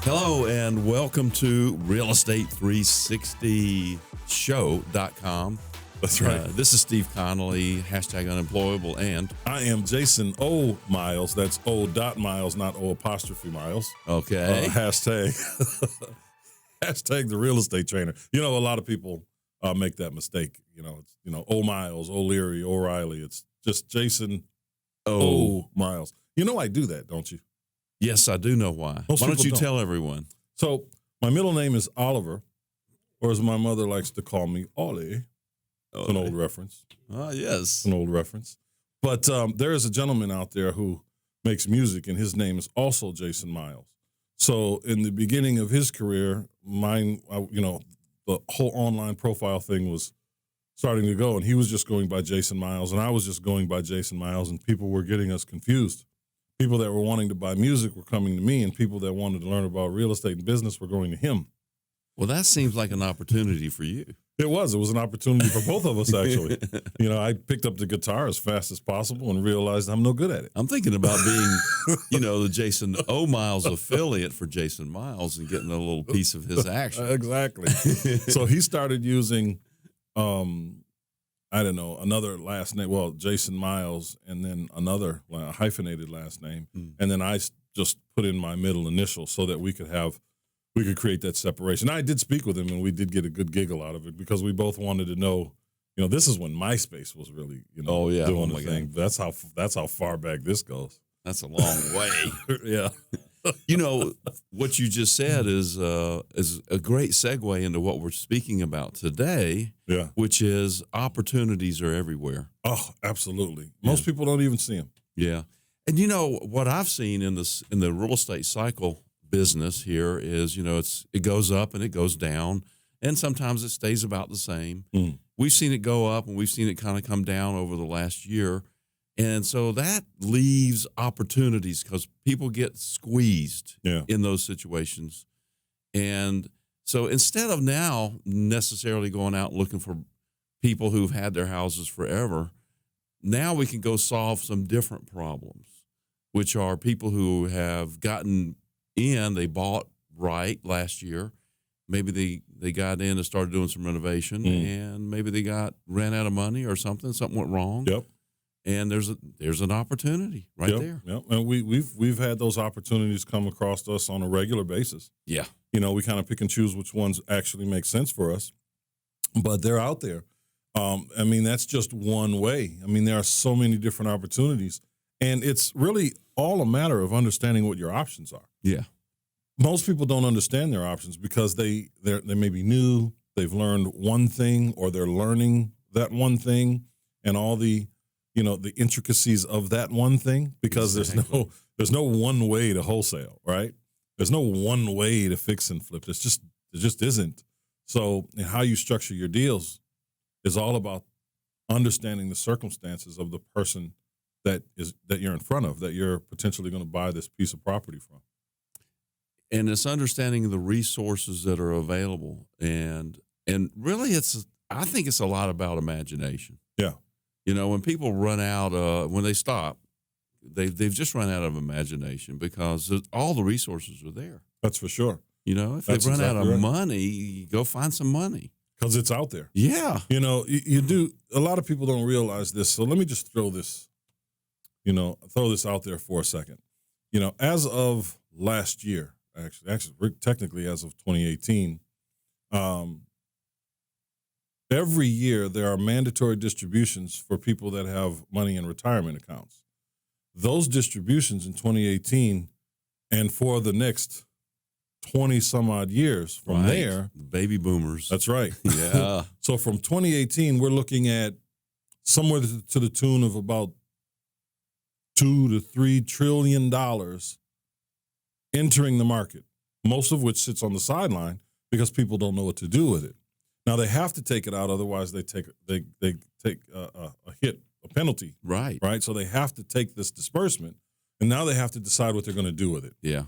Hello and welcome to Real Estate 360 Show.com. That's right. This is Steve Connolly, hashtag unemployable, and I am Jason O. Miles. That's O. Miles, not O apostrophe Miles. okay. Hashtag hashtag the real estate trainer. You know, a lot of people make that mistake. It's O. Miles, O'Leary, O'Reilly. It's just Jason O. Miles. You know I do that, don't you? Yes, I do know why. Most Why don't you people tell everyone? So my middle name is Oliver, or as my mother likes to call me, Ollie. It's an old reference. Ah, yes. An old reference. But there is a gentleman out there who makes music, and his name is also Jason Miles. So in the beginning of his career, the whole online profile thing was starting to go, and he was just going by Jason Miles, and I was just going by Jason Miles, and people were getting us confused. People that were wanting to buy music were coming to me, and people that wanted to learn about real estate and business were going to him. Well, that seems like an opportunity for you. It was an opportunity for both of us, actually. I picked up the guitar as fast as possible and realized I'm no good at it. I'm thinking about being, the Jason O. Miles affiliate for Jason Miles and getting a little piece of his action. Exactly. So he started using, another last name. Well, Jason Miles, and then another hyphenated last name. And then I just put in my middle initial so that we could create that separation. I did speak with him, and we did get a good giggle out of it because we both wanted to know, this is when MySpace was really, doing the thing. That's how far back this goes. That's a long way. Yeah. What you just said is a great segue into what we're speaking about today. Yeah. Which is opportunities are everywhere. Oh, absolutely. Most people don't even see them. Yeah. And what I've seen in the real estate cycle business here is, it goes up and it goes down, and sometimes it stays about the same. We've seen it go up and we've seen it kind of come down over the last year. And so that leaves opportunities because people get squeezed in those situations. And so instead of now necessarily going out looking for people who've had their houses forever, now we can go solve some different problems, which are people who have gotten in, they bought right last year. Maybe they got in and started doing some renovation, and maybe they ran out of money or something went wrong. Yep. And there's an opportunity there. Yep. And we've had those opportunities come across us on a regular basis. Yeah. We kind of pick and choose which ones actually make sense for us, but they're out there. That's just one way. There are so many different opportunities, and it's really all a matter of understanding what your options are. Yeah. Most people don't understand their options because they may be new. They've learned one thing, or they're learning that one thing, and all the the intricacies of that one thing, because Exactly. there's no one way to wholesale, right? There's no one way to fix and flip. There just isn't. So how you structure your deals is all about understanding the circumstances of the person that you're in front of, that you're potentially going to buy this piece of property from. And it's understanding the resources that are available. And really I think it's a lot about imagination. Yeah. When people run out, when they stop, they've just run out of imagination because all the resources are there. That's for sure. If they've run out of money, go find some money. Because it's out there. Yeah. You do. A lot of people don't realize this. So let me just throw this out there for a second. As of last year, actually technically as of 2018, every year there are mandatory distributions for people that have money in retirement accounts. Those distributions in 2018 and for the next 20 some odd years from there. Baby boomers. That's right. Yeah. So from 2018, we're looking at somewhere to the tune of about $2 to $3 trillion entering the market, most of which sits on the sideline because people don't know what to do with it. Now they have to take it out, otherwise they take a hit, a penalty. Right. Right. So they have to take this disbursement, and now they have to decide what they're going to do with it. Yeah.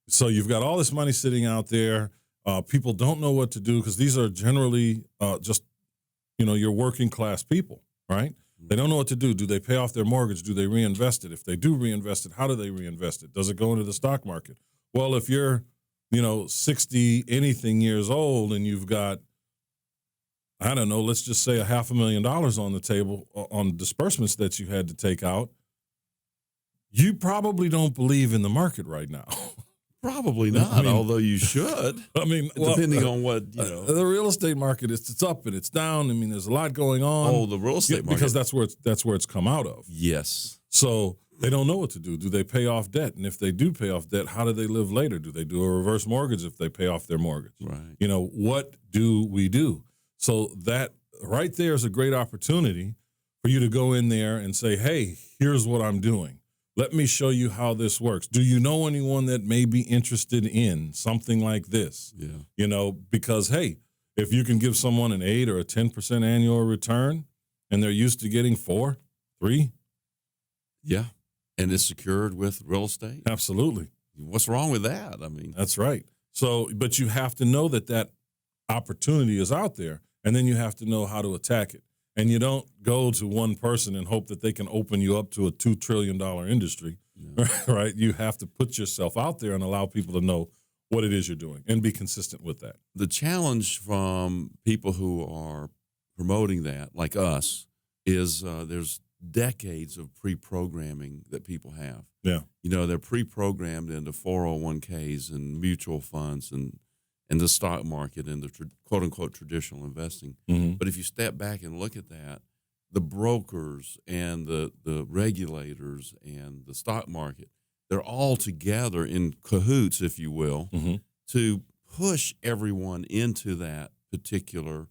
So you've got all this money sitting out there. People don't know what to do because these are generally just your working class people, right? They don't know what to do. Do they pay off their mortgage? Do they reinvest it? If they do reinvest it, how do they reinvest it? Does it go into the stock market? Well, if you're, 60 anything years old and you've got, I don't know, let's just say $500,000 on the table on disbursements that you had to take out, you probably don't believe in the market right now. Probably not, although you should. Depending on what, The real estate market, it's up and it's down. There's a lot going on. Oh, the real estate market. Because that's where it's come out of. Yes. So they don't know what to do. Do they pay off debt? And if they do pay off debt, how do they live later? Do they do a reverse mortgage if they pay off their mortgage? Right. What do we do? So that right there is a great opportunity for you to go in there and say, hey, here's what I'm doing. Let me show you how this works. Do you know anyone that may be interested in something like this? Yeah. Because, hey, if you can give someone an 8 or a 10% annual return and they're used to getting 4, 3. Yeah. And it's secured with real estate. Absolutely. What's wrong with that? That's right. So, but you have to know that opportunity is out there, and then you have to know how to attack it. And you don't go to one person and hope that they can open you up to a $2 trillion industry, right? You have to put yourself out there and allow people to know what it is you're doing and be consistent with that. The challenge from people who are promoting that, like us, is there's decades of pre-programming that people have. Yeah. They're pre-programmed into 401ks and mutual funds and the stock market and the quote-unquote traditional investing. Mm-hmm. But if you step back and look at that, the brokers and the regulators and the stock market, they're all together in cahoots, if you will, mm-hmm. to push everyone into that particular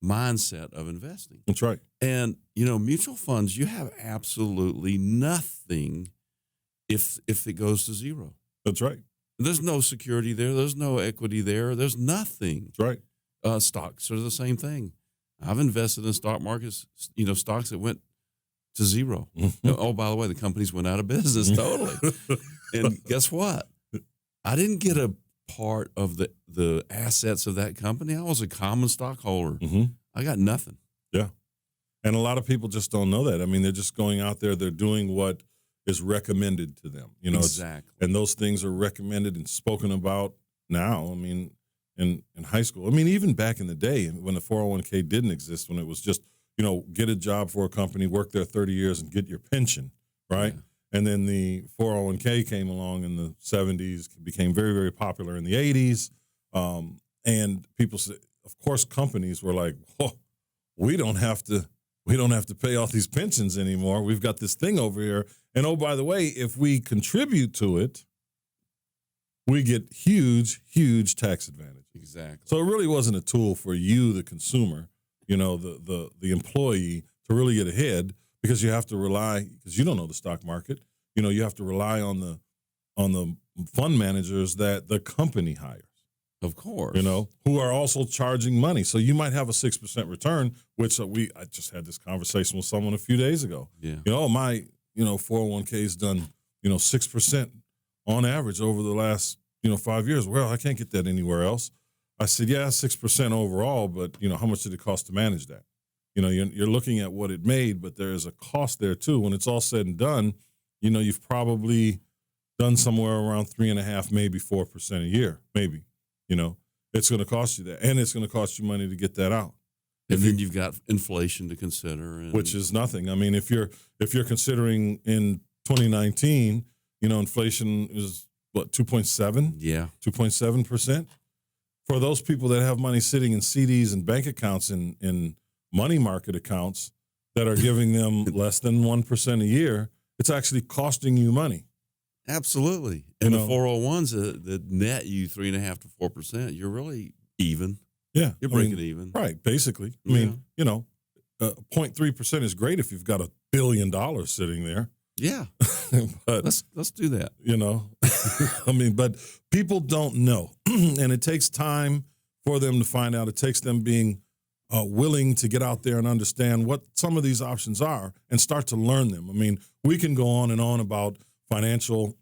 mindset of investing. That's right. And, mutual funds, you have absolutely nothing if it goes to zero. That's right. There's no security there. There's no equity there. There's nothing. That's right. Stocks are the same thing. I've invested in stock markets, stocks that went to zero. Mm-hmm. Oh, by the way, the companies went out of business totally. And guess what? I didn't get a part of the assets of that company. I was a common stockholder. Mm-hmm. I got nothing. Yeah. And a lot of people just don't know that. They're just going out there. They're doing what is recommended to them. Exactly. And those things are recommended and spoken about now. In high school. Even back in the day when the 401k didn't exist, when it was just, get a job for a company, work there 30 years and get your pension, right? Yeah. And then the 401k came along in the 70s, became very, very popular in the 80s. And people said, of course, companies were like, whoa, we don't have to pay all these pensions anymore. We've got this thing over here. And oh, by the way, if we contribute to it, we get huge, huge tax advantage. Exactly. So it really wasn't a tool for you, the consumer, the employee, to really get ahead, because you have to rely, because you don't know the stock market. You have to rely on the fund managers that the company hires. Of course. Who are also charging money. So you might have a 6% return, which I just had this conversation with someone a few days ago. Yeah. My 401k's done 6% on average over the last 5 years. Well, I can't get that anywhere else. I said, yeah, 6% overall, but how much did it cost to manage that? You're looking at what it made, but there is a cost there too. When it's all said and done, you've probably done somewhere around 3.5%, maybe 4% a year, maybe. It's going to cost you that, and it's going to cost you money to get that out. And then you've got inflation to consider, which is nothing. If you're considering in 2019, inflation is what, 2.7? Yeah, 2.7%. For those people that have money sitting in CDs and bank accounts in money market accounts that are giving them less than 1% a year, it's actually costing you money. Absolutely. And the 401s that net you 3.5% to 4%, you're really even. Yeah. You're breaking even. Right, basically. 0.3% is great if you've got $1 billion sitting there. Yeah. But let's do that. But people don't know. And it takes time for them to find out. It takes them being willing to get out there and understand what some of these options are and start to learn them. We can go on and on about financial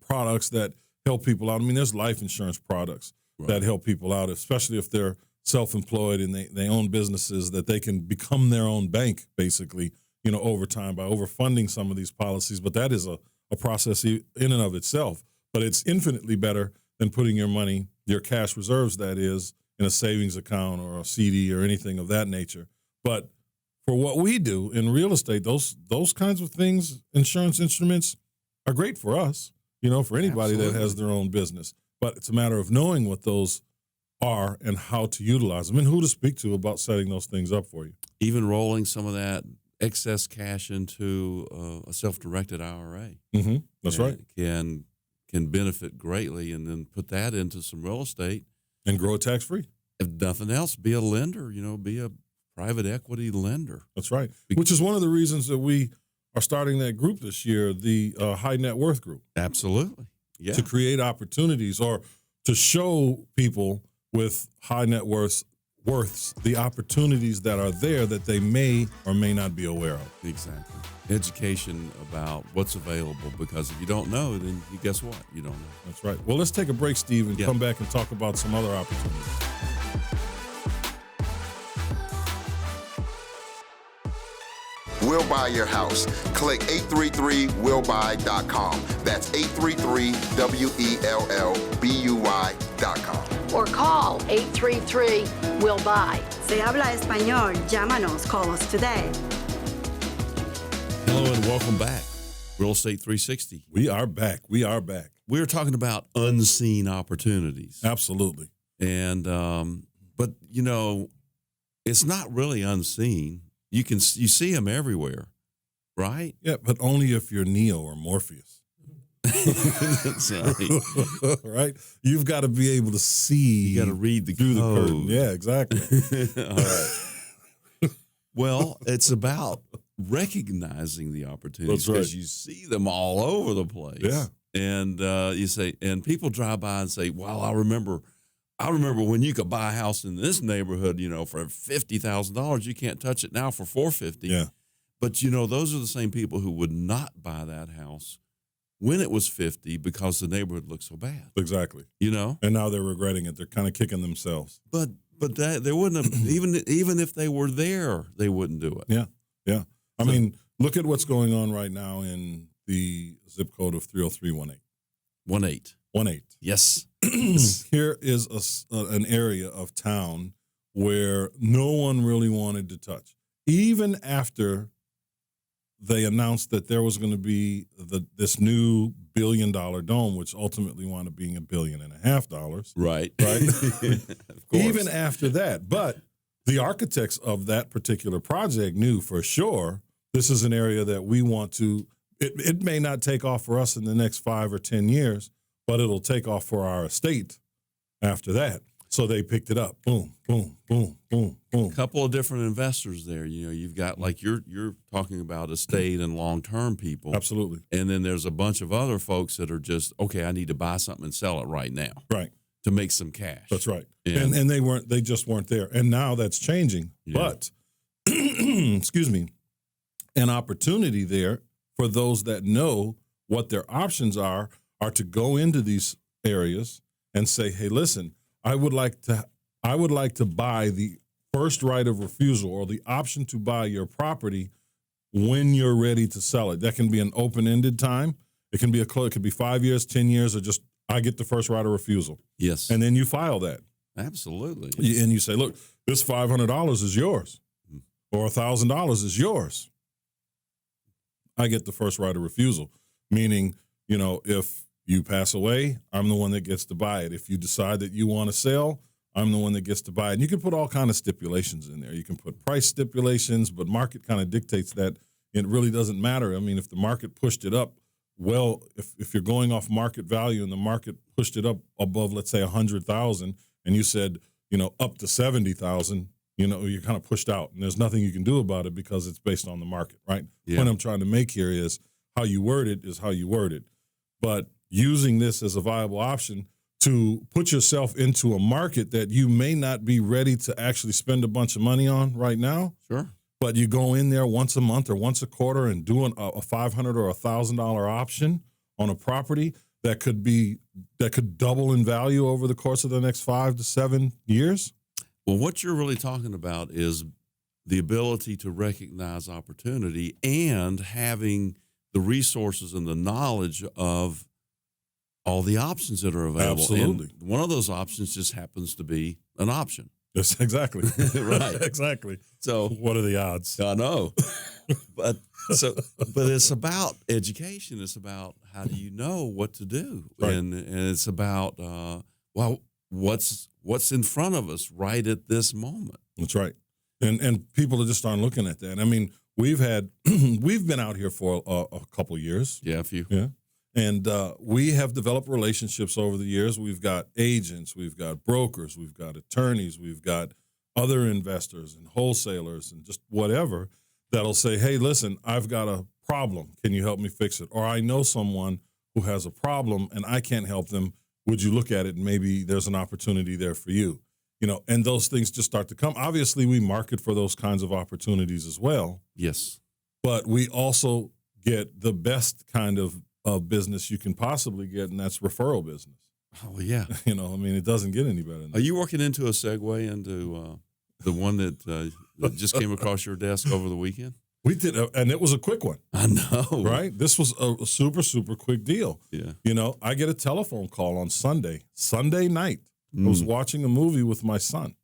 products that help people out. There's life insurance products that help people out, especially if they're self-employed and they own businesses, that they can become their own bank, basically, over time by overfunding some of these policies. But that is a a process in and of itself, but it's infinitely better than putting your money, your cash reserves, that is, in a savings account or a CD or anything of that nature. But for what we do in real estate, those kinds of things, insurance instruments, are great for us, for anybody that has their own business. But it's a matter of knowing what those are and how to utilize them and who to speak to about setting those things up for you. Even rolling some of that excess cash into a self-directed IRA. Mm-hmm. That's right. Can benefit greatly, and then put that into some real estate. And grow it tax-free. If nothing else, be a lender, be a private equity lender. That's right. Which is one of the reasons that we are starting that group this year, the High Net Worth Group. Absolutely. Yeah. To create opportunities or to show people with high net worths the opportunities that are there that they may or may not be aware of. Exactly. Education about what's available, because if you don't know, then guess what? You don't know. That's right. Well, let's take a break, Steve, and come back and talk about some other opportunities. We'll Buy Your House. Click 833willbuy.com. That's 833WELLBUY.com. Or call 833-WILL-BUY. Se habla español. Llámanos. Call us today. Hello and welcome back. Real Estate 360. We are back. We're talking about unseen opportunities. Absolutely. And, but, it's not really unseen. You see them everywhere, right? Yeah, but only if you're Neo or Morpheus. That's right. Right? You've got to be able to see. You got to read through the curtain. Yeah, exactly. All right. Well, it's about recognizing the opportunities, because you see them all over the place. Yeah. And you say, and people drive by and say, "Well, I remember when you could buy a house in this neighborhood, for $50,000. You can't touch it now for $450." Yeah. But those are the same people who would not buy that house when it was $50 because the neighborhood looked so bad. Exactly. And now they're regretting it. They're kind of kicking themselves. But that they wouldn't have even if they were there, they wouldn't do it. Yeah. Yeah. I mean, look at what's going on right now in the zip code of 30318. 18. Yes. Here is an area of town where no one really wanted to touch. Even after they announced that there was going to be this new $1 billion dome, which ultimately wound up being $1.5 billion. Right. Right. Of course. Even after that. But the architects of that particular project knew for sure this is an area that we want to, it may not take off for us in the next 5 or 10 years, but it'll take off for our estate after that. So they picked it up. Boom, boom, boom, boom, boom. A couple of different investors there. You've got, like, you're talking about estate and long-term people. Absolutely. And then there's a bunch of other folks that are just, okay, I need to buy something and sell it right now. Right. To make some cash. That's right. And they just weren't there. And now that's changing. Yeah. But excuse me, an opportunity there for those that know what their options are to go into these areas and say, hey, listen, I would like to buy the first right of refusal or the option to buy your property when you're ready to sell it. That can be an open-ended time. It can be it could be 5 years, 10 years, or just I get the first right of refusal. Yes. And then you file that. Absolutely. And you say, look, this $500 is yours or $1,000 is yours. I get the first right of refusal, meaning, if you pass away, I'm the one that gets to buy it. If you decide that you want to sell, I'm the one that gets to buy it. And you can put all kind of stipulations in there. You can put price stipulations, but market kind of dictates that. It really doesn't matter. I mean, if the market pushed it up, well, if you're going off market value and the market pushed it up above, let's say 100,000, and you said, up to 70,000, you're kind of pushed out, and there's nothing you can do about it because it's based on the market, right? Yeah. The point I'm trying to make here is how you word it is how you word it. But using this as a viable option to put yourself into a market that you may not be ready to actually spend a bunch of money on right now. Sure. But you go in there once a month or once a quarter and do a $500 or $1,000 option on a property that could double in value over the course of the next 5 to 7 years. Well, what you're really talking about is the ability to recognize opportunity and having the resources and the knowledge of all the options that are available. Absolutely. And one of those options just happens to be an option. Yes, exactly. Right. Exactly. So What are the odds? I know, but it's about education. It's about how do you know what to do, Right. and it's about what's in front of us right at this moment. That's right. And people just aren't looking at that. I mean, we've been out here for a couple years. Yeah, if you Yeah. And we have developed relationships over the years. We've got agents, we've got brokers, we've got attorneys, we've got other investors and wholesalers and just whatever that'll say, hey, listen, I've got a problem. Can you help me fix it? Or I know someone who has a problem and I can't help them. Would you look at it and maybe there's an opportunity there for you? You know, and those things just start to come. Obviously, we market for those kinds of opportunities as well, yes, but we also get the best kind of business you can possibly get, and that's referral business. oh yeah. You know, I mean, it doesn't get any better than Are that. you working into a segue into the one that just came across your desk over the weekend? We did, and it was a quick one, I know, right? This was a super, super quick deal. Yeah. You know, I get a telephone call on Sunday night. I was watching a movie with my son.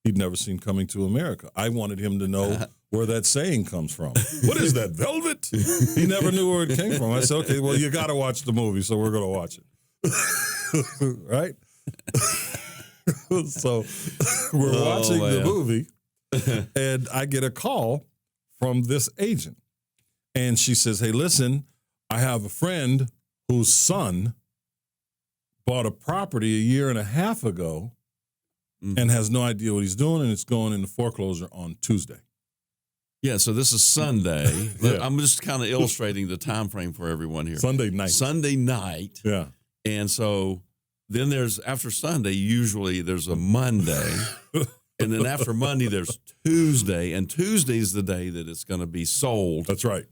He'd never seen Coming to America. I wanted him to know where that saying comes from. What is that, velvet? He never knew where it came from. I said, okay, well, you got to watch the movie, so we're going to watch it. Right? So we're watching the man. movie, and I get a call from this agent. And she says, hey, listen, I have a friend whose son bought a property a year and a half ago and has no idea what he's doing, and it's going into foreclosure on Tuesday. Yeah, so this is Sunday. Yeah. I'm just kind of illustrating the time frame for everyone here. Sunday night. Sunday night. Yeah. And so then after Sunday, usually there's a Monday. And then after Monday, there's Tuesday. And Tuesday is the day that it's going to be sold That's right.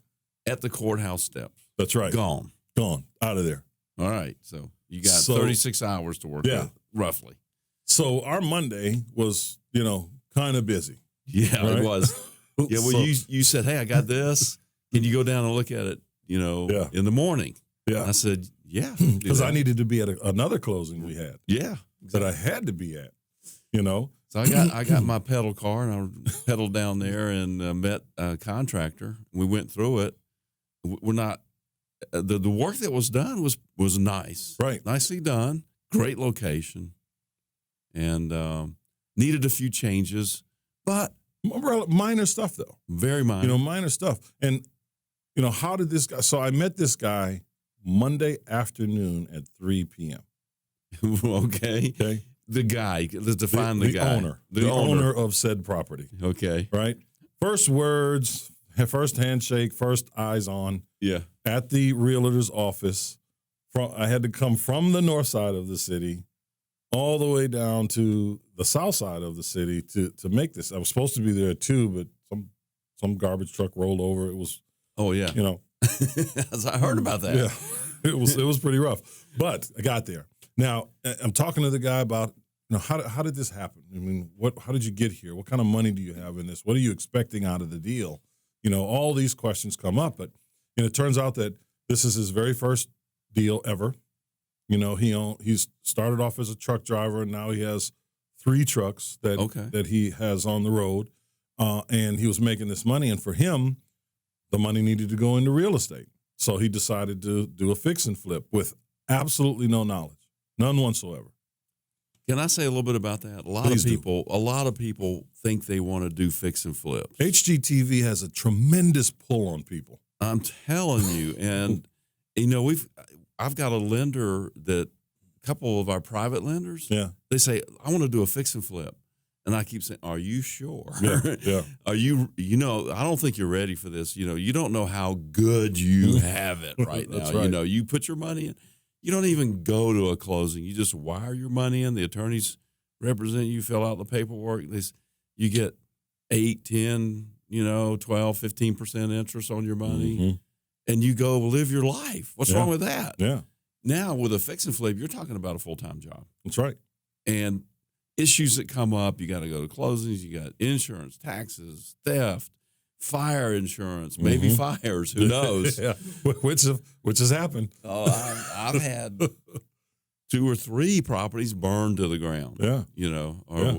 at the courthouse steps. That's right. Gone. Gone. Out of there. All right. So you got So- 36 hours to work Yeah. with, roughly. So our Monday was, kind of busy. Yeah, Right? it was. Yeah, well, So- you said, hey, I got this. Can you go down and look at it, Yeah. in the morning? Yeah. I said, yeah. do Because I that. needed to be at another closing we had Yeah. that I had to be at, So I got my pedal car and I pedaled down there and met a contractor. We went through it. We're not the work that was done was nice, Right. Nicely done, great location, and needed a few changes, but Minor stuff, though. very minor. Minor stuff. And, how did this guy? So I met this guy Monday afternoon at 3 p.m. Okay, Okay. the guy. Let's define the guy. owner. The owner of said property. Okay, Right. First words, first handshake, first eyes on yeah. at the realtor's office. I had to come from the north side of the city all the way down to the south side of the city to make this. I was supposed to be there at 2, but some garbage truck rolled over. It was, Oh yeah. I heard about that. yeah, it was pretty rough. But I got there. Now I'm talking to the guy about how did this happen? I mean, how did you get here? What kind of money do you have in this? What are you expecting out of the deal? All these questions come up, but it turns out that this is his very first deal ever. He's started off as a truck driver, and now he has 3 trucks that he has on the road, and he was making this money. And for him, the money needed to go into real estate, so he decided to do a fix and flip with absolutely no knowledge, none whatsoever. Can I say a little bit about that? A lot of people think they want to do fix and flips. HGTV has a tremendous pull on people. I'm telling you, and I've got a lender that a couple of our private lenders. Yeah. They say I want to do a fix and flip, and I keep saying, "Are you sure? Yeah. Are you? I don't think you're ready for this. You don't know how good you have it right now. That's right. You put your money in. You don't even go to a closing. You just wire your money in. The attorneys represent you, fill out the paperwork. You get 8, 10, 12, 15% interest on your money. Mm-hmm. And you go live your life. What's wrong with that? Yeah, Now, with a fix and flip, you're talking about a full-time job. that's right. And issues that come up, you got to go to closings, you got insurance, taxes, theft, fire insurance, maybe fires. Who knows? Yeah. Which has happened. Oh, I've had 2 or 3 properties burned to the ground. Yeah. You know, Yeah.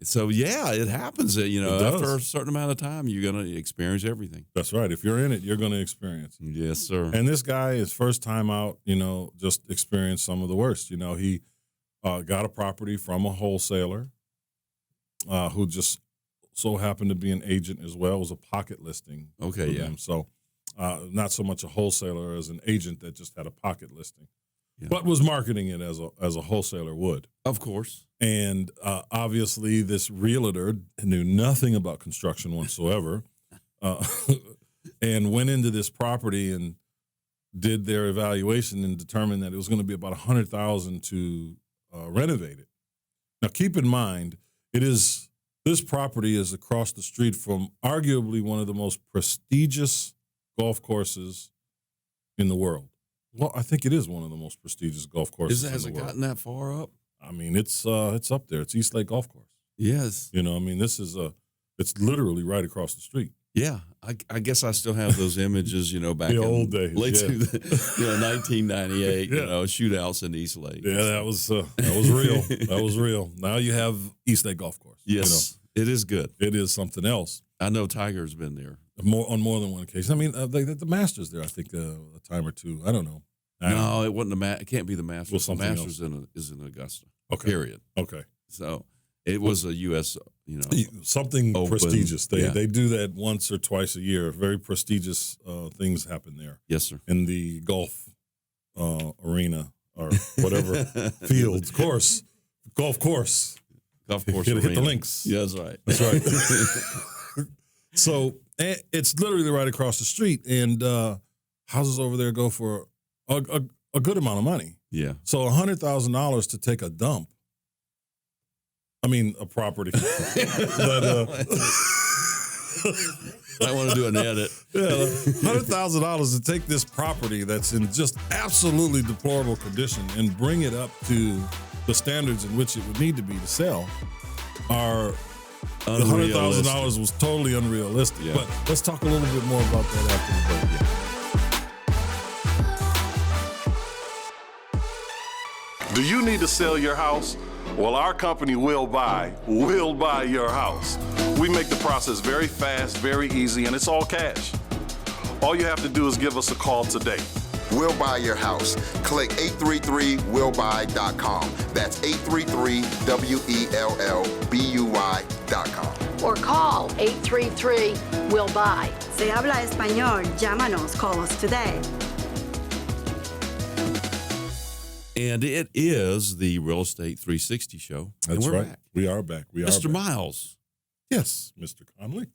So yeah, it happens that, you know, It does. after a certain amount of time, you're going to experience everything. That's right. If you're in it, you're going to experience. Yes, sir. And this guy, his first time out, you know, just experienced some of the worst. You know, he got a property from a wholesaler who just so happened to be an agent as well. It was a pocket listing. Okay, for yeah. them. So not so much a wholesaler as an agent that just had a pocket listing, but was marketing it as a wholesaler would. Of course. And obviously, this realtor knew nothing about construction whatsoever, and went into this property and did their evaluation and determined that it was going to be about $100,000 to renovate it. Now, keep in mind, this property is across the street from arguably one of the most prestigious golf courses in the world. Well, I think it is one of the most prestigious golf courses Has in it the world. gotten that far up? I mean, it's up there. It's East Lake Golf Course. Yes. You know, I mean, it's literally right across the street. Yeah. I guess I still have those images, you know, back The in old days, late yeah. 1998, Yeah. you know, shootouts in East Lake. Yeah, that was real. That was real. Now you have East Lake Golf Course. Yes. It is good. You know, it is something else. I know Tiger's been there. On more than one occasion. I mean, the Masters there, I think, a time or two. I don't know. No, it wasn't it can't be the Masters. Well, The something Masters is in Augusta. Okay. Period. Okay. So it was a U.S. You know, Something Open, prestigious. yeah. They do that once or twice a year. Very prestigious things happen there yes, sir. in the golf arena or whatever field course, golf course. Golf course. Hit the arena. links. Yeah, that's right. That's right. So it's literally right across the street, and houses over there go for a good amount of money. Yeah. So $100,000 to take a dump. I mean, a property. But, I want to do an edit. yeah, $100,000 to take this property that's in just absolutely deplorable condition and bring it up to the standards in which it would need to be to sell are the $100,000 was totally unrealistic. Yeah. But let's talk a little bit more about that after the break. Do you need to sell your house? Well, our company will buy your house. We make the process very fast, very easy, and it's all cash. All you have to do is give us a call today. We'll buy your house. Click 833willbuy.com. That's 833WELLBUY.com. Or call 833-WILL-BUY. Se habla español, llámanos, call us today. And it is the Real Estate 360 show. That's and we're right. back. We are back. We are Mr. back. Miles, Yes, Mr. Conley.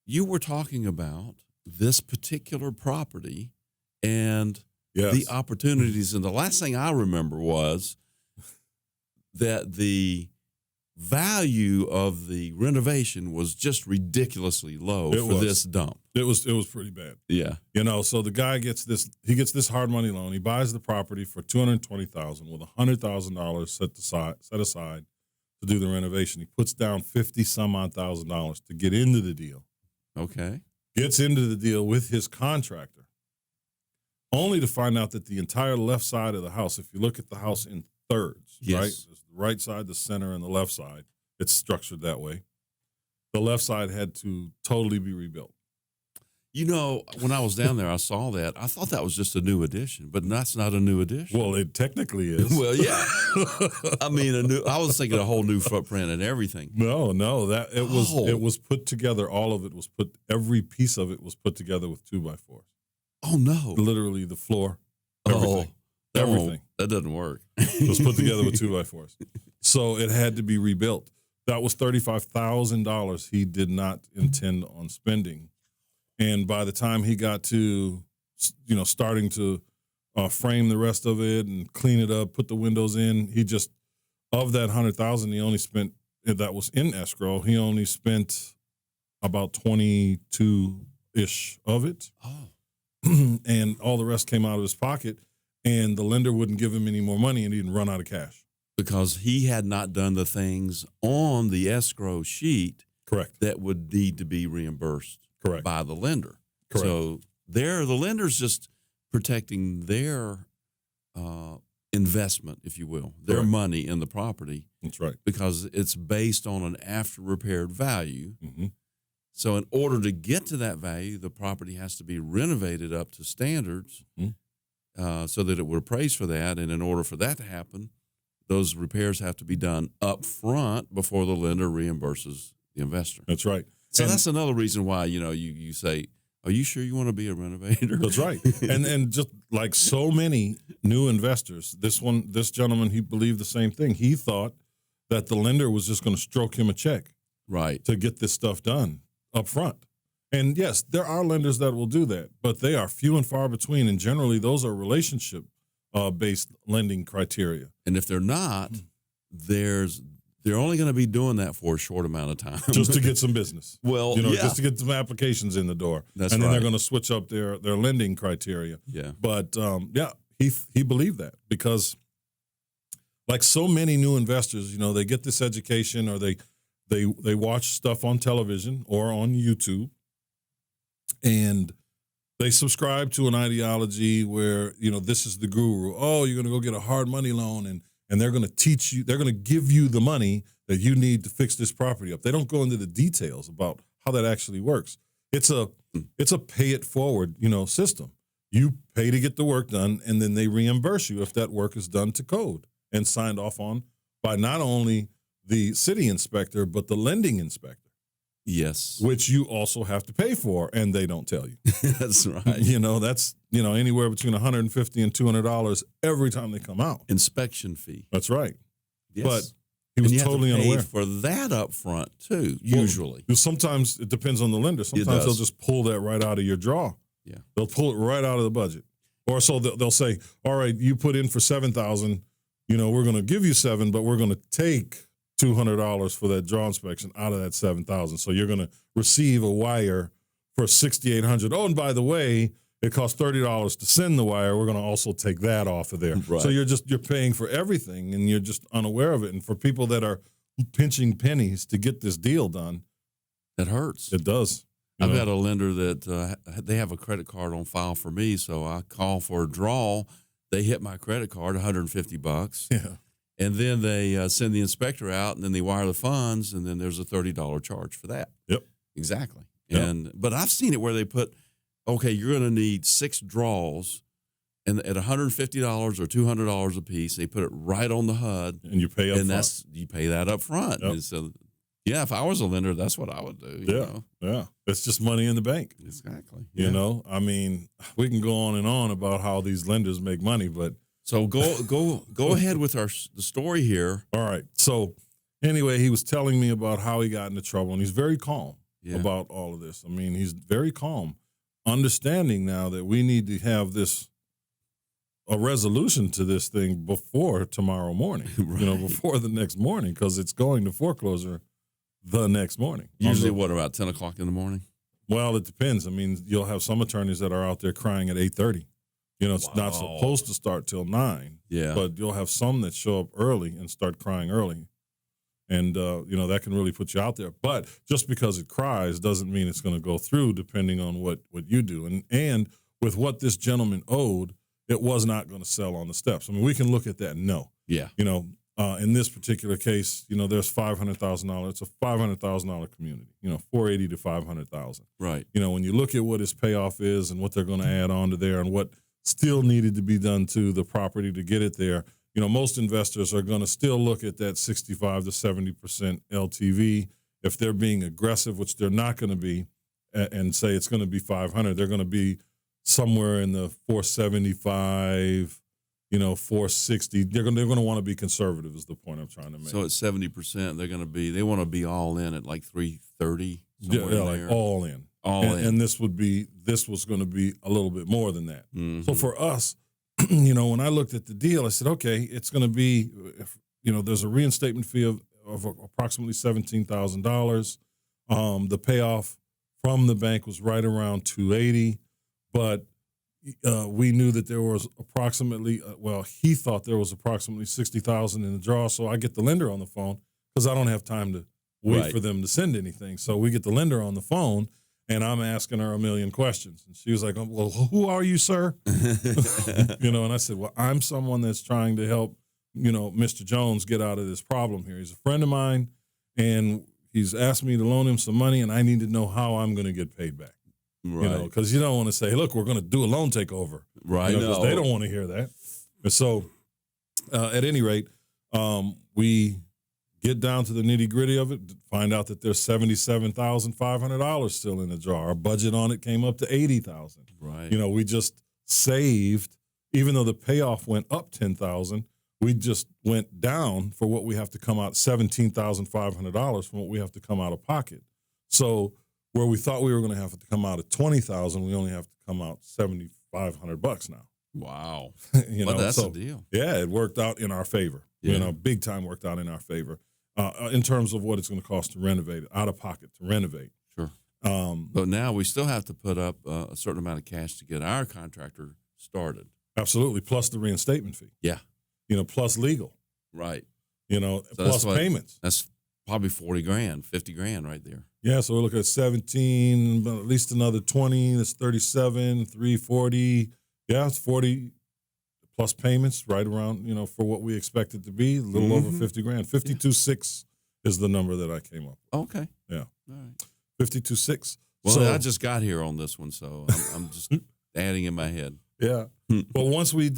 you were talking about this particular property and Yes. the opportunities. And the last thing I remember was that the value of the renovation was just ridiculously low It for was. this dump. It was pretty bad. Yeah. You know, so the guy gets this hard money loan. He buys the property for $220,000 with $100,000 set aside to do the renovation. He puts down $50 some odd thousand to get into the deal. Okay. Gets into the deal with his contractor, only to find out that the entire left side of the house, if you look at the house in thirds, Yes. right? There's the right side, the center, and the left side. It's structured that way. The left side had to totally be rebuilt. You know, when I was down there, I saw that. I thought that was just a new addition, but that's not a new addition. Well, it technically is. Well, yeah. I mean, I was thinking a whole new footprint and everything. No, that it Oh. was put together. All of it was every piece of it was put together with 2x4s. Oh, no. Literally the floor, everything. Oh, Everything. that doesn't work. It was put together with 2x4s. So it had to be rebuilt. That was $35,000 he did not intend on spending. And by the time he got to, starting to frame the rest of it and clean it up, put the windows in, he just, of that $100,000, he only spent, that was in escrow, he only spent about 22-ish of it. Oh. And all the rest came out of his pocket, and the lender wouldn't give him any more money, and he didn't run out of cash. Because he had not done the things on the escrow sheet Correct. that would need to be reimbursed Correct. by the lender. Correct. So the lender's just protecting their investment, if you will, their Correct. money in the property, That's right. because it's based on an after repaired value. Mm-hmm. So in order to get to that value, the property has to be renovated up to standards so that it would appraise for that. And in order for that to happen, those repairs have to be done up front before the lender reimburses the investor. That's right. So And- that's another reason why, you say, are you sure you want to be a renovator? That's right. And just like so many new investors, this gentleman, he believed the same thing. He thought that the lender was just going to stroke him a check Right. to get this stuff done up front. And yes, there are lenders that will do that, but they are few and far between. And generally, those are relationship based lending criteria. And if they're not, they're only going to be doing that for a short amount of time. Just to get some business. Well, yeah. Just to get some applications in the door. That's and then right. they're going to switch up their lending criteria. Yeah. But he believed that because, like so many new investors, they get this education or they watch stuff on television or on YouTube, and they subscribe to an ideology where this is the guru. Oh, you're going to go get a hard money loan, and they're going to teach you. They're going to give you the money that you need to fix this property up. They don't go into the details about how that actually works. It's a pay it forward system. You pay to get the work done, and then they reimburse you if that work is done to code and signed off on by not only the city inspector, but the lending inspector, Yes. which you also have to pay for, and they don't tell you. That's right. That's anywhere between $150 and $200 every time they come out. Inspection fee. That's right. Yes. But he was and you totally have to pay unaware. for that up front, too, usually. Well, sometimes it depends on the lender. Sometimes does. they'll just pull that right out of your draw. Yeah. They'll pull it right out of the budget. Or so they'll say, all right, you put in for $7,000, we're going to give you $7,000, but we're going to take $200 for that draw inspection out of that $7,000. So you're going to receive a wire for $6,800. Oh, and by the way, it costs $30 to send the wire. We're going to also take that off of there. Right. So you're paying for everything, and you're just unaware of it. And for people that are pinching pennies to get this deal done, That hurts. it does. I've got a lender that they have a credit card on file for me, so I call for a draw. They hit my credit card, $150. Yeah. And then they send the inspector out, and then they wire the funds, and then there's a $30 charge for that. Yep. Exactly. Yep. But I've seen it where they put, okay, you're going to need 6 draws, and at $150 or $200 a piece, they put it right on the HUD, And you pay up and front. you pay that up front. Yep. And so, yeah, if I was a lender, that's what I would do. You know? Yeah. It's just money in the bank. Exactly. You know, I mean, we can go on and on about how these lenders make money, but So go ahead with the story here. all right. So anyway, he was telling me about how he got into trouble, and he's very calm about all of this. I mean, he's very calm, understanding now that we need to have a resolution to this thing before tomorrow morning, before the next morning, because it's going to foreclosure the next morning. Usually, what, about 10 o'clock in the morning? Well, it depends. I mean, you'll have some attorneys that are out there crying at 8:30. It's not supposed to start till 9. Yeah. But you'll have some that show up early and start crying early. And, that can really put you out there. But just because it cries doesn't mean it's going to go through, depending on what you do. And with what this gentleman owed, it was not going to sell on the steps. I mean, we can look at that and know. Yeah. In this particular case, there's $500,000. It's a $500,000 community, $480,000 to $500,000. Right. When you look at what his payoff is and what they're going to add on to there and what still needed to be done to the property to get it there, most investors are going to still look at that 65 to 70% LTV. If they're being aggressive, which they're not going to be, and say it's going to be 500, they're going to be somewhere in the 475, 460. They're going to want to be conservative is the point I'm trying to make. So at 70%, they want to be all in at like 330. Yeah, like all in. And this was going to be a little bit more than that. Mm-hmm. So for us, when I looked at the deal, I said, okay, it's going to be, there's a reinstatement fee of approximately $17,000. The payoff from the bank was right around $280,000, but we knew that there was approximately, he thought there was approximately $60,000 in the draw. So I get the lender on the phone because I don't have time to wait Right. for them to send anything. So we get the lender on the phone, and I'm asking her a million questions. And she was like, well, who are you, sir? And I said, well, I'm someone that's trying to help, Mr. Jones get out of this problem here. He's a friend of mine, and he's asked me to loan him some money, and I need to know how I'm going to get paid back. Right. Because you don't want to say, look, we're going to do a loan takeover. Right. Because No. they don't want to hear that. And so at any rate, we get down to the nitty gritty of it, find out that there's $77,500 still in the jar. Our budget on it came up to $80,000. Right. We just saved, even though the payoff went up $10,000, we just went down for what we have to come out, $17,500 from what we have to come out of pocket. So where we thought we were going to have to come out at $20,000, we only have to come out $7,500 now. Wow. Well, that's so, a deal. Yeah, it worked out in our favor. Yeah. Big time worked out in our favor in terms of what it's going to cost to renovate it, out of pocket to renovate. Sure. But now we still have to put up a certain amount of cash to get our contractor started. Absolutely, plus the reinstatement fee. Yeah. Plus legal. Right. Plus that's payments. That's probably $40,000, $50,000 right there. Yeah, so we're looking at 17, but at least another 20. That's 37, 340. Yeah, it's 40 plus payments, right around, for what we expect it to be, a little over $50,000. 52.6 is the number that I came up with. Okay. Yeah. All right. 52.6. Well, So- I just got here on this one, so I'm just adding in my head. Yeah. But once we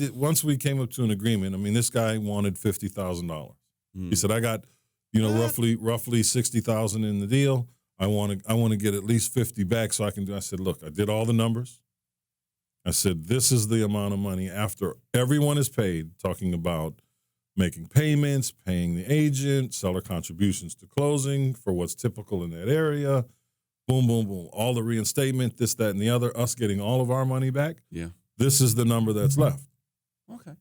came up to an agreement, this guy wanted $50,000. He said, I got, roughly 60,000 in the deal. I want to get at least 50 back so I can do. I said, look, I did all the numbers. I said, this is the amount of money after everyone is paid, talking about making payments, paying the agent, seller contributions to closing for what's typical in that area. Boom, boom, boom. All the reinstatement, this, that, and the other, us getting all of our money back. Yeah. This is the number that's left. Okay.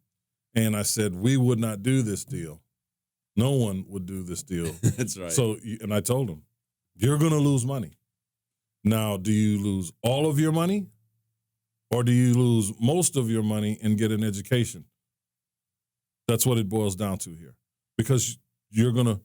And I said, we would not do this deal. No one would do this deal. That's right. So, and I told him, you're going to lose money. Now, do you lose all of your money? Or do you lose most of your money and get an education? That's what it boils down to here. Because you're going to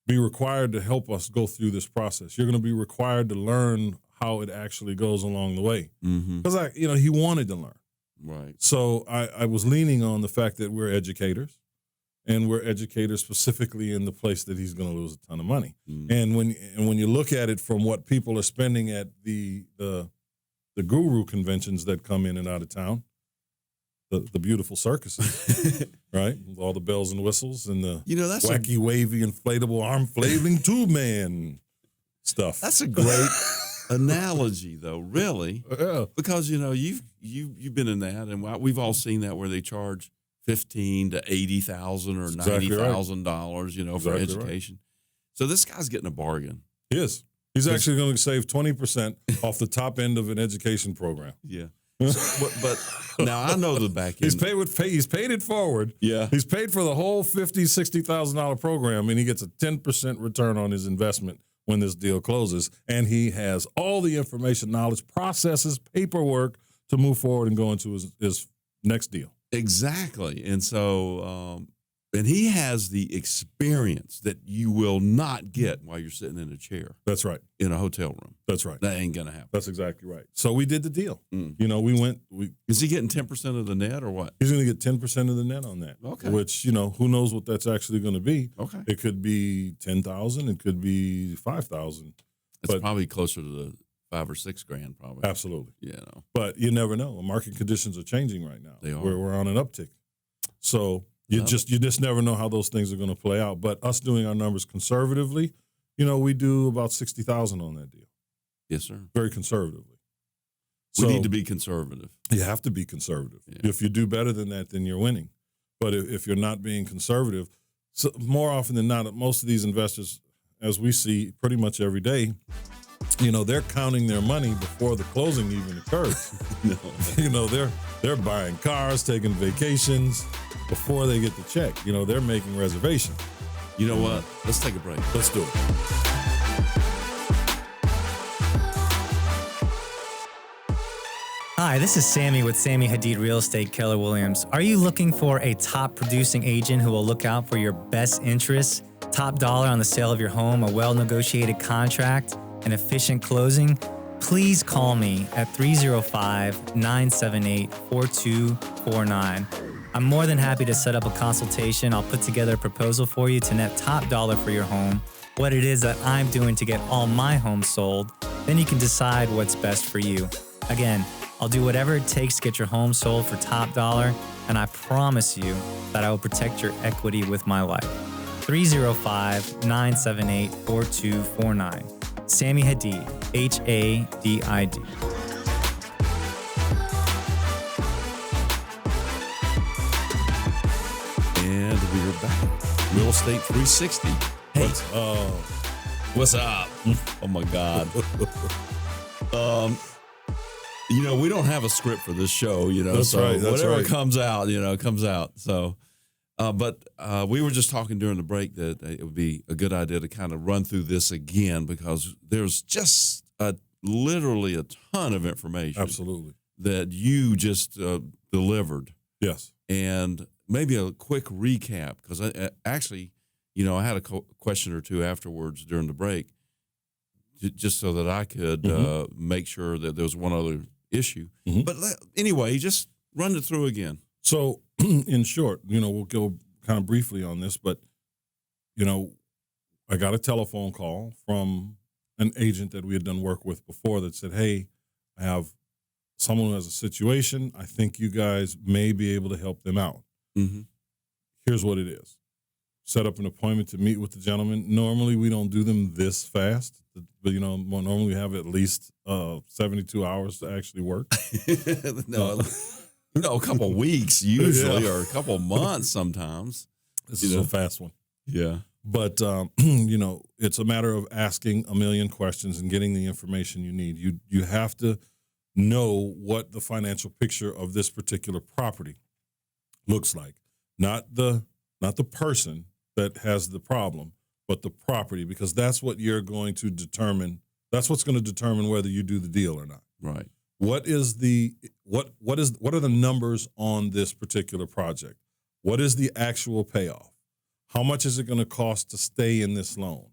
be required to help us go through this process. You're going to be required to learn how it actually goes along the way. Because he wanted to learn. Right. So I was leaning on the fact that we're educators, and we're educators specifically in the place that he's going to lose a ton of money. And when you look at it from what people are spending at the guru conventions that come in and out of town, the beautiful circuses, right? With all the bells and whistles and the that's wacky, wavy, inflatable, arm flailing tube man stuff. That's a great analogy, though, really, Yeah. because you've been in that, and we've all seen that where they charge $15,000 to $80,000 or Exactly right. $90,000, for Exactly education. So this guy's getting a bargain. He is. He's actually going to save 20% off the top end of an education program. Yeah. So, but now I know the back end. He's paid it forward. Yeah. He's paid for the whole $50,000-$60,000 program, and he gets a 10% return on his investment when this deal closes. And he has all the information, knowledge, processes, paperwork to move forward and go into his next deal. Exactly. And so, and he has the experience that you will not get while you're sitting in a chair That's right. in a hotel room. That's right. That ain't going to happen. That's exactly right. So we did the deal. Is he getting 10% of the net or what? He's going to get 10% of the net on that. Okay. Which, who knows what that's actually going to be. Okay. It could be 10,000. It could be 5,000. It's But- probably closer to the $5,000 or $6,000 probably. Absolutely. But you never know. Market conditions are changing right now. They are. We're on an uptick. So you just never know how those things are going to play out. But us doing our numbers conservatively, we do about 60,000 on that deal. Yes, sir. Very conservatively. We need to be conservative. You have to be conservative. Yeah. If you do better than that, then you're winning. But if you're not being conservative, so more often than not, most of these investors, as we see pretty much every day, they're counting their money before the closing even occurs. They're buying cars, taking vacations before they get the check. They're making reservations. You know what? Let's take a break. Let's do it. Hi, this is Sammy with Sammy Hadid Real Estate Keller Williams. Are you looking for a top producing agent who will look out for your best interests? top dollar on the sale of your home, a well-negotiated contract, an efficient closing, please call me at 305-978-4249. I'm more than happy to set up a consultation. I'll put together a proposal for you to net top dollar for your home, what it is that I'm doing to get all my homes sold. Then you can decide what's best for you. Again, I'll do whatever it takes to get your home sold for top dollar, and I promise you that I will protect your equity with my life. 305-978-4249. Sammy Hadid, Hadid. And we're back. Real Estate 360. Hey, what's up? Oh my God. We don't have a script for this show, That's so right, that's whatever right. comes out, comes out. So, but we were just talking during the break that it would be a good idea to kind of run through this again because there's just literally a ton of information. Absolutely. That you just delivered. Yes. And maybe a quick recap because I actually, I had a question or two afterwards during the break just so that I could make sure that there was one other issue. Mm-hmm. But anyway, just run it through again. So, in short, we'll go kind of briefly on this, but, I got a telephone call from an agent that we had done work with before that said, hey, I have someone who has a situation. I think you guys may be able to help them out. Mm-hmm. Here's what it is. Set up an appointment to meet with the gentleman. Normally, we don't do them this fast, but, normally we have at least 72 hours to actually work. No, a couple weeks usually, or a couple months sometimes. This is a fast one. Yeah. But, it's a matter of asking a million questions and getting the information you need. You have to know what the financial picture of this particular property looks like. Not the person that has the problem, but the property, because that's what you're going to determine. That's what's going to determine whether you do the deal or not. Right. What are the numbers on this particular project? What is the actual payoff? How much is it going to cost to stay in this loan?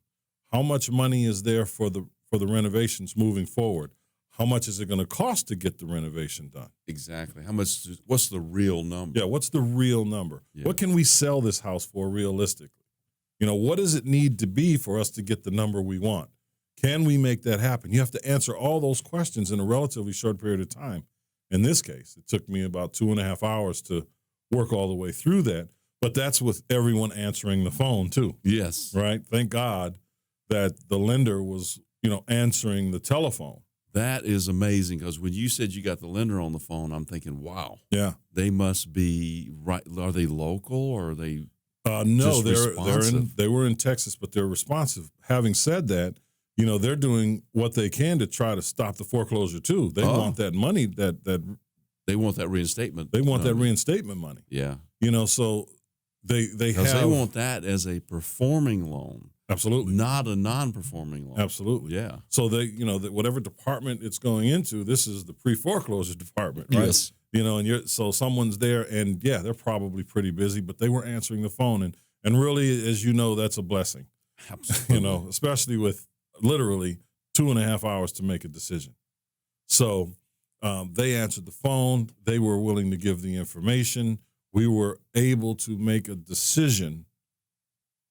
How much money is there for the renovations moving forward? How much is it going to cost to get the renovation done? Exactly. What's the real number? Yeah, what's the real number? Yeah. What can we sell this house for realistically? What does it need to be for us to get the number we want? Can we make that happen? You have to answer all those questions in a relatively short period of time. In this case, it took me about 2.5 hours to work all the way through that, but that's with everyone answering the phone too. Yes. Right? Thank God that the lender was, answering the telephone. That is amazing because when you said you got the lender on the phone, I'm thinking, wow. Yeah. They must be right. Are they local or are they? No, responsive? they were in Texas, but they're responsive. Having said that, they're doing what they can to try to stop the foreclosure too. They want that money that they want that reinstatement. They want that reinstatement money. Yeah. So they want that as a performing loan. Absolutely. Not a non-performing loan. Absolutely. Yeah. So that whatever department it's going into, this is the pre-foreclosure department, right? Yes. So someone's there and they're probably pretty busy, but they were answering the phone and really, as that's a blessing. Absolutely. Especially with literally 2.5 hours to make a decision. So they answered the phone. They were willing to give the information. We were able to make a decision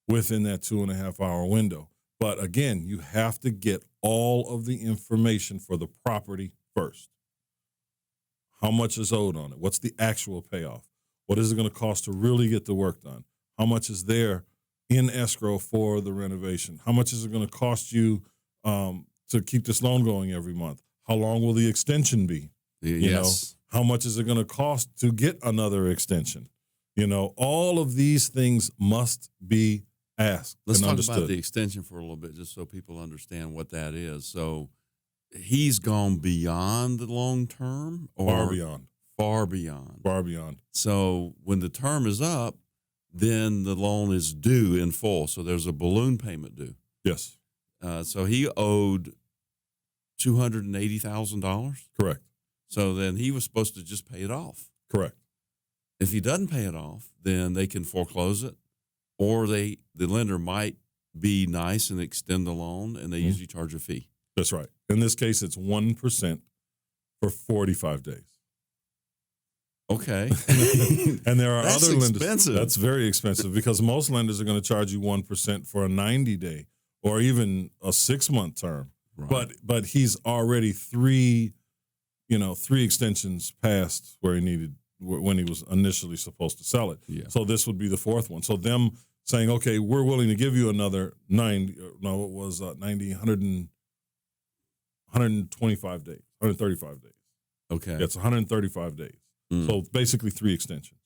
within that 2.5 hour window. But again, you have to get all of the information for the property first. How much is owed on it? What's the actual payoff? What is it going to cost to really get the work done? How much is there in escrow for the renovation? How much is it going to cost you to keep this loan going every month? How long will the extension be? Yes. How much is it going to cost to get another extension? All of these things must be asked Let's and talk understood. about the extension for a little bit, just so people understand what that is. So he's gone beyond the long term, or Far beyond. Far beyond. Far beyond. So when the term is up, then the loan is due in full. So there's a balloon payment due. Yes. So he owed $280,000. Correct. So then he was supposed to just pay it off. Correct. If he doesn't pay it off, then they can foreclose it, or the lender might be nice and extend the loan, and they usually charge a fee. That's right. In this case, it's 1% for 45 days. Okay. And there are That's other lenders. expensive. That's very expensive because most lenders are going to charge you 1% for a 90-day or even a 6-month term. Right. But he's already three extensions past where he needed when he was initially supposed to sell it. Yeah. So this would be the fourth one. So them saying, okay, we're willing to give you another 125 days, 135 days. Okay. It's 135 days. So basically 3 extensions,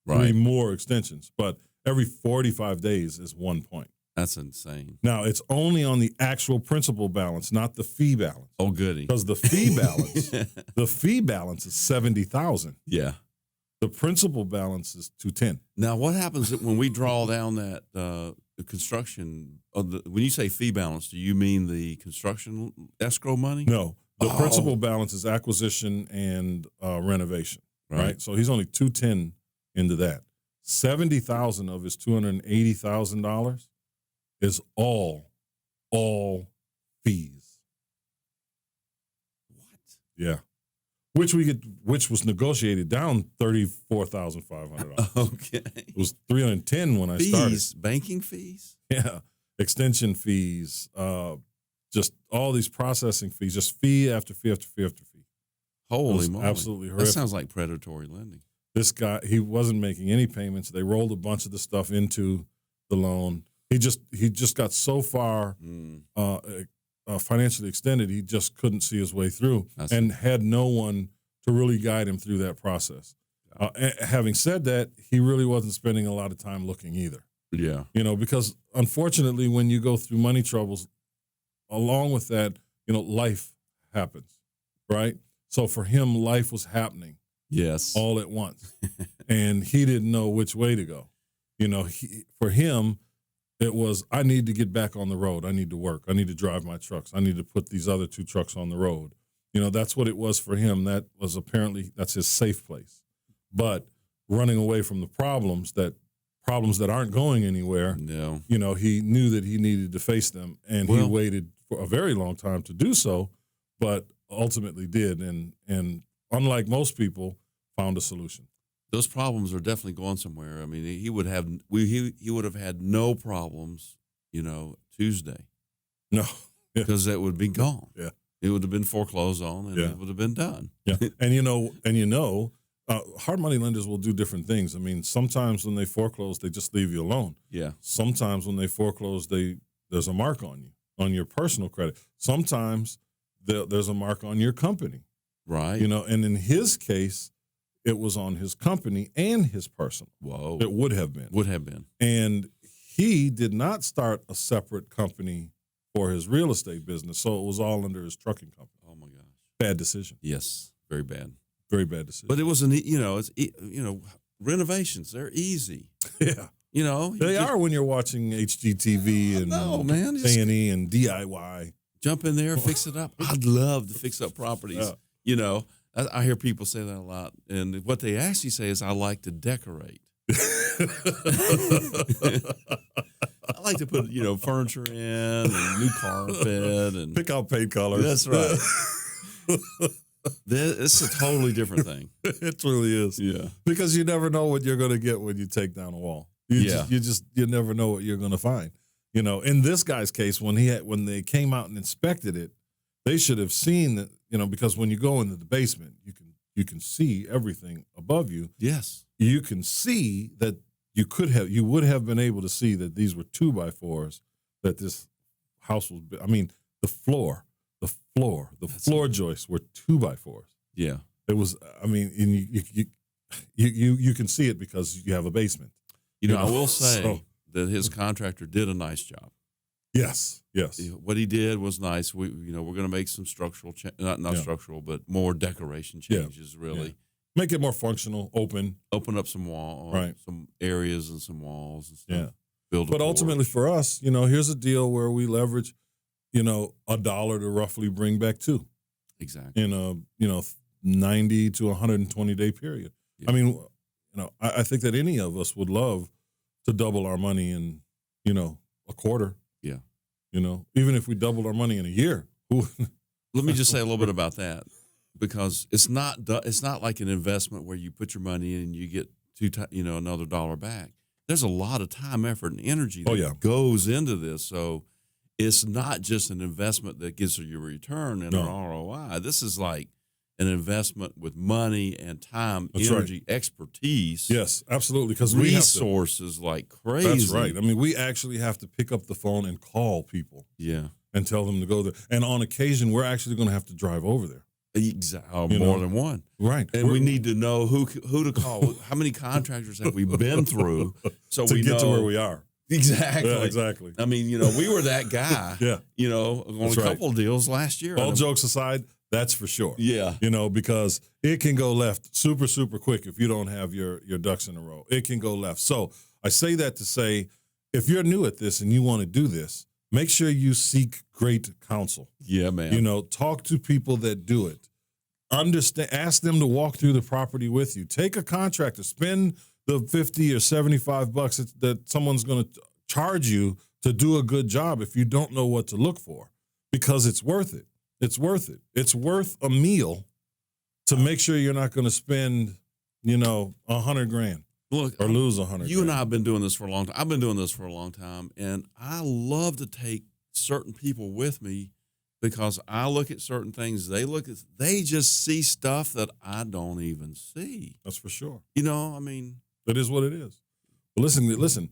3 more extensions. But every 45 days is 1 point. That's insane. Now, it's only on the actual principal balance, not the fee balance. Oh, goody. Because the fee balance is $70,000. Yeah. The principal balance is $210,000. Now, what happens when we draw down that the construction? When you say fee balance, do you mean the construction escrow money? No, the principal balance is acquisition and renovation. Right. So he's only $210,000 into that. $70,000 of his $280,000 is all fees. What? Yeah. Which was negotiated down $34,500. Okay. It was $310,000 when I started. Fees, banking fees? Yeah. Extension fees, just all these processing fees, just fee after fee after fee after fee. Holy moly. Absolutely That horrific. sounds like predatory lending. This guy, he wasn't making any payments. They rolled a bunch of the stuff into the loan. He just got so far financially extended, he just couldn't see his way through and had no one to really guide him through that process. Having said that, he really wasn't spending a lot of time looking either. Yeah. Because unfortunately, when you go through money troubles, along with that, life happens, right? So for him, life was happening. Yes. All at once. And he didn't know which way to go. For him, it was, I need to get back on the road. I need to work. I need to drive my trucks. I need to put these other 2 trucks on the road. That's what it was for him. That's his safe place. But running away from the problems that aren't going anywhere, No. He knew that he needed to face them. And he waited for a very long time to do so, but ultimately did. And unlike most people, found a solution. Those problems are definitely going somewhere. I mean, he would have had no problems, Tuesday. No. Because that would be gone. Yeah. It would have been foreclosed on and it would have been done. Yeah. And hard money lenders will do different things. I mean, sometimes when they foreclose, they just leave you alone. Yeah. Sometimes when they foreclose, there's a mark on you, on your personal credit. Sometimes there's a mark on your company. Right. And in his case, it was on his company and his personal. Whoa. It would have been. Would have been. And he did not start a separate company for his real estate business, so it was all under his trucking company. Oh, my gosh. Bad decision. Yes. Very bad. Very bad decision. But it was renovations, they're easy. Yeah. They are when you're watching HGTV and A&E and DIY. Jump in there, fix it up. I'd love to fix up properties. I hear people say that a lot. And what they actually say is, I like to decorate. I like to put, furniture in and new carpet and pick out paint colors. That's right. It's a totally different thing. It really is. Yeah. Because you never know what you're going to get when you take down a wall. You never know what you're going to find. In this guy's case, when they came out and inspected it, they should have seen that, because when you go into the basement, you can see everything above you. Yes. You can see that you would have been able to see that these were 2x4s, that this house was, the floor joists were 2x4s. Yeah. It was, you can see it because you have a basement. I will say that his contractor did a nice job. Yes. What he did was nice. We're going to make some structural, structural, but more decoration changes. Really, make it more functional, open up some wall, some areas and some walls and stuff. Yeah, build. But ultimately, for us, here's a deal where we leverage, $1 to roughly bring back $2. Exactly. In a 90 to 120 day period. Yeah. I think that any of us would love to double our money in, a quarter. Yeah. Even if we doubled our money in a year. Let me just say a little bit about that, because it's not like an investment where you put your money in and you get another dollar back. There's a lot of time, effort, and energy that goes into this. So it's not just an investment that gives you a return and an ROI. This is like an investment with money and time, energy, expertise. Yes, absolutely. Because resources like crazy. That's right. I mean, we actually have to pick up the phone and call people. Yeah. And tell them to go there. And on occasion, we're actually going to have to drive over there. Exactly. More than one. Right. And we need to know who to call. How many contractors have we been through so we get know to where we are. Exactly. Yeah, exactly. I mean, we were that guy. Yeah. On a couple of deals last year. All jokes aside, that's for sure. Yeah. Because it can go left super, super quick if you don't have your ducks in a row. It can go left. So I say that to say, if you're new at this and you want to do this, make sure you seek great counsel. Yeah, man. Talk to people that do it. Understand. Ask them to walk through the property with you. Take a contractor. Spend the $50 or $75 that someone's going to charge you to do a good job if you don't know what to look for, because it's worth it. It's worth it. It's worth a meal to make sure you're not going to spend, $100,000. Look, or lose 100. You and I have been doing this for a long time. I've been doing this for a long time, and I love to take certain people with me because I look at certain things. They just see stuff that I don't even see. That's for sure. It is what it is. But listen.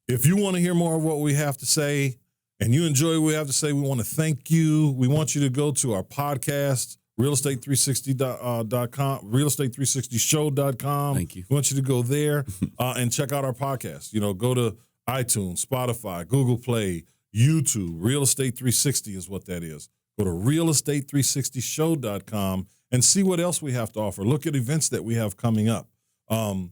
If you want to hear more of what we have to say, and you enjoy what we have to say, we want to thank you. We want you to go to our podcast, realestate360.com, realestate360show.com. Thank you. We want you to go there and check out our podcast. Go to iTunes, Spotify, Google Play, YouTube. Real Estate 360 is what that is. Go to realestate360show.com and see what else we have to offer. Look at events that we have coming up. Go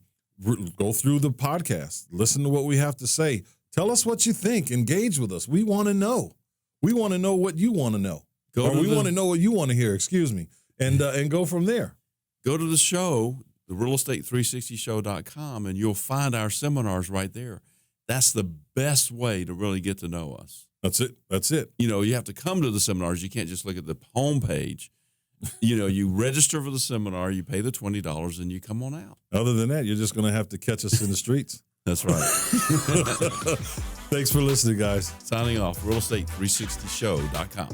through the podcast. Listen to what we have to say. Tell us what you think. Engage with us. We want to know. We want to know what you want to know. We want to know what you want to hear, excuse me, and go from there. Go to the show, the realestate360show.com, and you'll find our seminars right there. That's the best way to really get to know us. That's it. You have to come to the seminars. You can't just look at the homepage. You register for the seminar, you pay the $20, and you come on out. Other than that, you're just going to have to catch us in the streets. That's right. Thanks for listening, guys. Signing off, realestate360show.com.